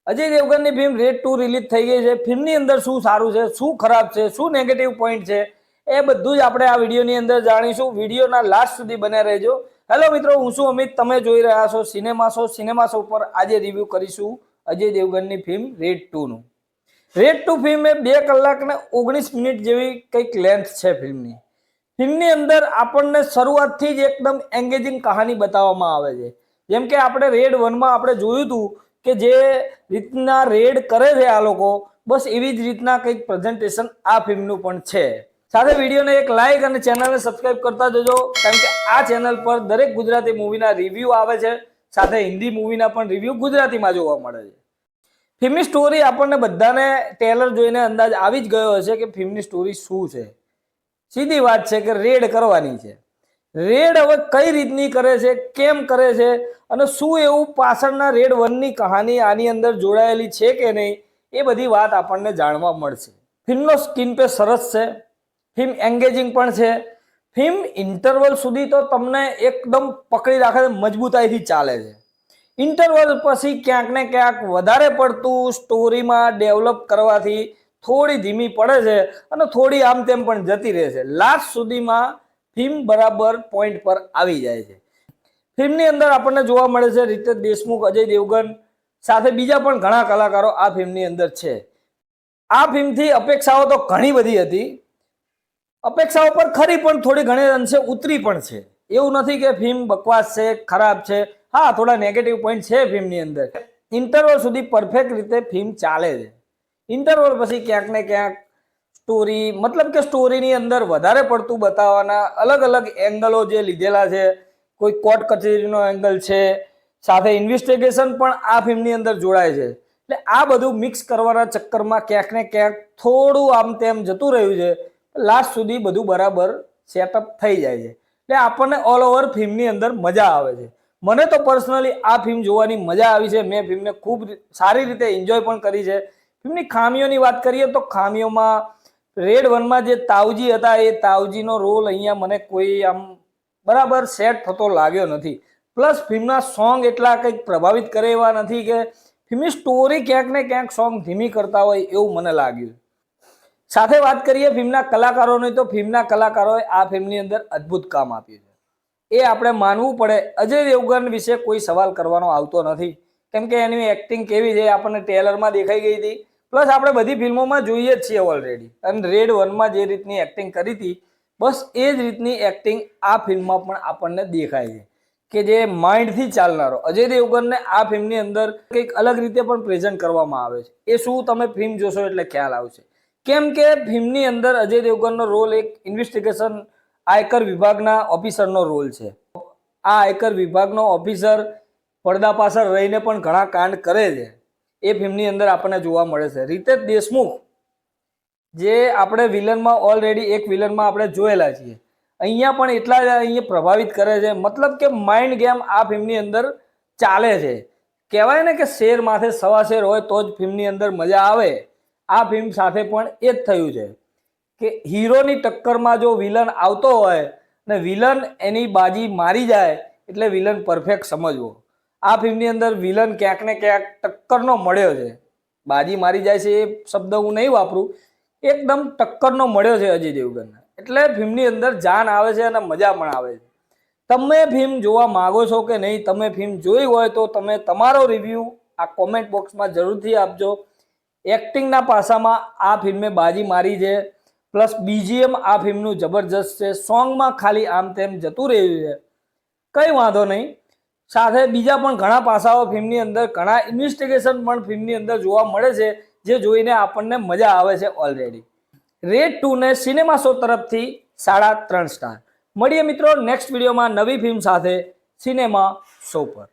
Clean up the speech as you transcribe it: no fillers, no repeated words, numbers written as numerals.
Ajay દેવગનની film red 2 release થઈ ગઈ છે। ફિલ્મની અંદર શું સારું છે, શું ખરાબ છે, શું નેગેટિવ પોઈન્ટ છે, એ બધું જ આપણે આ વિડીયોની અંદર જાણીશું। વિડીયોના લાસ્ટ સુધી બન્યા રહેજો। હેલો મિત્રો, હું છું અમિત, તમે જોઈ રહ્યા છો સિનેમા શો। સિનેમા શો પર આજે રિવ્યુ કરીશું અજય દેવગનની ફિલ્મ રેડ 2 નું। રેડ 2 ફિલ્મ એ 2 કલાક ને 19 મિનિટ જેવી કંઈક લેન્થ છે ફિલ્મની। ફિલ્મની અંદર આપણને શરૂઆતથી જ એકદમ એન્ગેજિંગ કહાની બતાવવામાં આવે છે। જેમ કે આપણે રેડ 1 માં આપણે જોયું હતું કે જે રીતના રેડ કરે છે આ લોકો, બસ એવી જ રીતના કંઈક પ્રેઝન્ટેશન આ ફિલ્મનું પણ છે। સાથે વિડીયોને એક લાઈક અને ચેનલને સબસ્ક્રાઇબ કરતા જજો, કારણ કે આ ચેનલ પર દરેક ગુજરાતી મૂવીના રિવ્યુ આવે છે, સાથે હિન્દી મૂવીના પણ રિવ્યુ ગુજરાતીમાં જોવા મળે છે। ફિલ્મની સ્ટોરી આપણને બધાને ટ્રેલર જોઈને અંદાજ આવી જ ગયો હશે કે ફિલ્મની સ્ટોરી શું છે। સીધી વાત છે કે રેડ કરવાની છે। રેડ હવે કઈ રીતની કરે છે, કેમ કરે છે, અને શું એવું પાછળના રેડ 1 ની કહાની આની અંદર જોડાયેલી છે કે નહીં, એ બધી વાત આપણને જાણવા મળશે। ફિલ્મનો સ્ક્રીન પે સરસ છે, ફિલ્મ એન્ગેજિંગ પણ છે। ફિલ્મ ઇન્ટરવલ સુધી તો તમને એકદમ પકડી રાખે છે, મજબૂતાઈથી ચાલે છે। ઇન્ટરવલ પછી ક્યાંક ને ક્યાંક વધારે પડતું સ્ટોરીમાં ડેવલપ કરવાથી થોડી ધીમી પડે છે અને થોડી આમ તેમ પણ જતી રહે છે। લાસ્ટ સુધીમાં ફિલ્મ બરાબર પોઈન્ટ પર આવી જાય છે। ફિલ્મની અંદર આપણને જોવા મળે છે રીતેશ દેશમુખ, અજય દેવગન સાથે બીજા પણ ઘણા કલાકારો આ ફિલ્મની અંદર છે। આ ફિલ્મથી અપેક્ષાઓ તો ઘણી બધી હતી, અપેક્ષાઓ પર ખરી પણ થોડી ઘણી અંશે ઉતરી પણ છે। એવું નથી કે ફિલ્મ બકવાસ છે, ખરાબ છે। હા, થોડા નેગેટિવ પોઈન્ટ છે ફિલ્મની અંદર। ઇન્ટરવલ સુધી પરફેક્ટ રીતે ફિલ્મ ચાલે છે। ઇન્ટરવલ પછી ક્યાંક ને ક્યાંક સ્ટોરી, મતલબ કે સ્ટોરીની અંદર વધારે પડતું બતાવવાના અલગ અલગ એંગલો જે લીધેલા છે, કોઈ કોર્ટ કચેરીનો એંગલ છે, સાથે ઇન્વેસ્ટિગેશન પણ આ ફિલ્મની અંદર જોડાય છે। એટલે આ બધું મિક્સ કરવાના ચક્કરમાં ક્યાંક ને ક્યાંક થોડું આમ તેમ જતું રહ્યું છે। લાસ્ટ સુધી બધું બરાબર સેટઅપ થઈ જાય છે, એટલે આપણને ઓલ ઓવર ફિલ્મની અંદર મજા આવે છે। મને તો પર્સનલી આ ફિલ્મ જોવાની મજા આવી છે। મેં ફિલ્મને ખૂબ સારી રીતે એન્જોય પણ કરી છે। ફિલ્મની ખામીઓની વાત કરીએ તો ખામીઓમાં રેડ 1 માં જે તાવજી હતા, એ તાવજીનો રોલ અહીંયા મને કોઈ આમ બરાબર સેટ થતો લાગ્યો નથી। પ્લસ ફિલ્મના સોંગ એટલા કંઈક પ્રભાવિત કરે એવા નથી કે ફિલ્મની સ્ટોરી ક્યાંક ને ક્યાંક સોંગ ધીમી કરતા હોય એવું મને લાગ્યું। સાથે વાત કરીએ ફિલ્મના કલાકારોની, તો ફિલ્મના કલાકારોએ આ ફિલ્મની અંદર અદ્ભુત કામ આપ્યું છે, એ આપણે માનવું પડે। અજય દેવગન વિશે કોઈ સવાલ કરવાનો આવતો નથી, કેમ કે એની એક્ટિંગ કેવી છે આપણને ટ્રેલરમાં દેખાઈ ગઈ હતી, પ્લસ આપણે બધી ફિલ્મોમાં જોઈએ જ છીએ ઓલરેડી। અને રેડ 1 માં જે રીતની એક્ટિંગ કરી હતી, બસ એ જ રીતની એક્ટિંગ આ ફિલ્મમાં પણ આપણને દેખાય છે, કે જે માઇન્ડથી ચાલનારો અજય દેવગનને આ ફિલ્મની અંદર કંઈક અલગ રીતે પણ પ્રેઝન્ટ કરવામાં આવે છે। એ શું તમે ફિલ્મ જોશો એટલે ખ્યાલ આવશે। કેમ કે ફિલ્મની અંદર અજય દેવગનનો રોલ એક ઇન્વેસ્ટિગેશન આયકર વિભાગના ઓફિસરનો રોલ છે। આ આયકર વિભાગનો ઓફિસર પડદા પાછળ રહીને પણ ઘણા કાંડ કરે છે, એ ફિલ્મની અંદર આપણને જોવા મળે છે। રીતેશ દેશમુખ જે આપણે વિલનમાં ઓલરેડી એક વિલનમાં આપણે જોયેલા છીએ, અહીંયા પણ એટલા જ અહીંયા પ્રભાવિત કરે છે। મતલબ કે માઇન્ડ ગેમ આ ફિલ્મની અંદર ચાલે છે। કહેવાય ને કે શેર માથે સવા શેર હોય તો જ ફિલ્મની અંદર મજા આવે। આ ફિલ્મ સાથે પણ એ જ થયું છે કે હીરોની ટક્કરમાં જો વિલન આવતો હોય ને વિલન એની બાજી મારી જાય એટલે વિલન પરફેક્ટ સમજવો। આ ફિલ્મની અંદર વિલન ક્યાંક ને ક્યાંક ટક્કરનો મળ્યો છે। બાજી મારી જાય છે એ શબ્દ હું નહીં વાપરું, એકદમ ટક્કરનો મળ્યો છે અજય દેવગનને, એટલે ફિલ્મની અંદર જાન આવે છે અને મજા પણ આવે છે। તમે ફિલ્મ જોવા માંગો છો કે નહીં, તમે ફિલ્મ જોઈ હોય તો તમે તમારો રિવ્યૂ આ કોમેન્ટ બોક્સમાં જરૂરથી આપજો। એક્ટિંગના પાસામાં આ ફિલ્મે બાજી મારી છે, પ્લસ બીજીએમ આ ફિલ્મનું જબરજસ્ત છે। સોંગમાં ખાલી આમ તેમ જતું રહ્યું છે, કંઈ વાંધો નહીં। સાથે બીજા પણ ઘણા પાસાઓ ફિલ્મની અંદર, ઘણા ઇન્વેસ્ટિગેશન પણ ફિલ્મની અંદર જોવા મળે છે, જે જોઈને આપણને મજા આવે છે ઓલરેડી। રેડ 2 ને સિનેમા શો તરફથી 3.5 સ્ટાર। મળીએ મિત્રો નેક્સ્ટ વિડીયોમાં નવી ફિલ્મ સાથે સિનેમા શો પર।